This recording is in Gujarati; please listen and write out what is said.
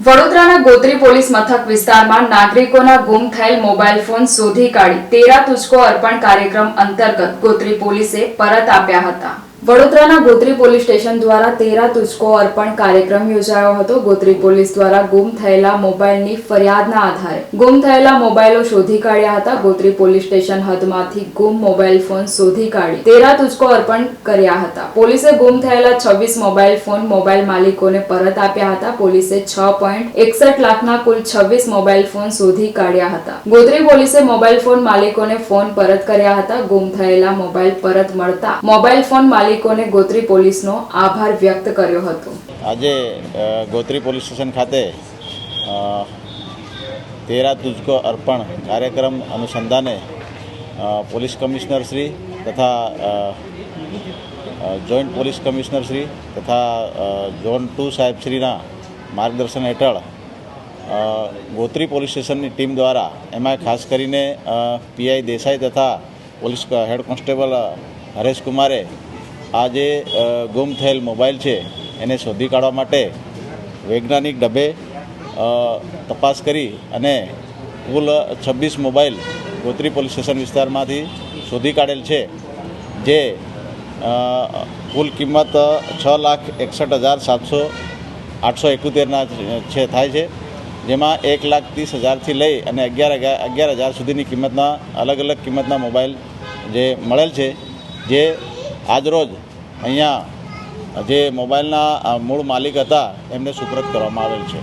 વડોદરાના ગોત્રી પોલીસ મથક વિસ્તારમાં નાગરિકોના ગુમ થયેલ મોબાઈલ ફોન શોધી કાઢી તેરા તુજકો અર્પણ કાર્યક્રમ અંતર્ગત ગોત્રી પોલીસે પરત આપ્યા હતા। વડોદરાના ગોત્રી પોલીસ સ્ટેશન દ્વારા તેરા તુજકો અર્પણ કાર્યક્રમ યોજાયો હતો। ગોત્રી પોલીસ દ્વારા ગુમ થયેલા મોબાઈલની ફરિયાદના આધારે ગુમ થયેલા મોબાઈલો શોધી કાઢ્યા હતા। ગોત્રી પોલીસ સ્ટેશન હદમાંથી ગુમ મોબાઈલ ફોન શોધી કાઢી તેરા તુજકો અર્પણ કર્યા હતા। પોલીસે ગુમ થયેલા 26 મોબાઈલ ફોન મોબાઈલ માલિકોને પરત આપ્યા હતા। પોલીસે 6.61 લાખના કુલ 26 મોબાઈલ ફોન શોધી કાઢ્યા હતા। ગોત્રી પોલીસે મોબાઈલ ફોન માલિકોને ફોન પરત કર્યા હતા। ગુમ થયેલા મોબાઈલ પરત મળતા મોબાઈલ ફોન માલિકોને ગોત્રી પોલીસનો આભાર વ્યક્ત કર્યો હતો। આજે ગોત્રી પોલીસ સ્ટેશન ખાતે તેરા તુજકો અર્પણ કાર્યક્રમ અનુસંધાને પોલીસ કમિશનર શ્રી તથા જોઈન્ટ પોલીસ કમિશનર શ્રી તથા ઝોન 2 સાહેબ શ્રીના માર્ગદર્શન હેઠળ ગોત્રી પોલીસ સ્ટેશનની ટીમ દ્વારા એમાં ખાસ કરીને પીઆઈ દેસાઈ તથા પોલીસ હેડ કોન્સ્ટેબલ હરેશ કુમારે આ જે ગુમ થયેલ મોબાઈલ છે એને શોધી કાઢવા માટે વૈજ્ઞાનિક ઢબે તપાસ કરી અને કુલ 26 મોબાઈલ ગોત્રી પોલીસ સ્ટેશન વિસ્તારમાંથી શોધી કાઢેલ છે, જે કુલ કિંમત 6,61,871ના છે થાય છે, જેમાં 1,30,000થી લઈ અને 11,000 સુધીની કિંમતના અલગ અલગ કિંમતના મોબાઈલ જે મળેલ છે, જે આજરોજ અહીંયા જે મોબાઈલના મૂળ માલિક હતા એમને સુપરત કરવામાં આવેલ છે।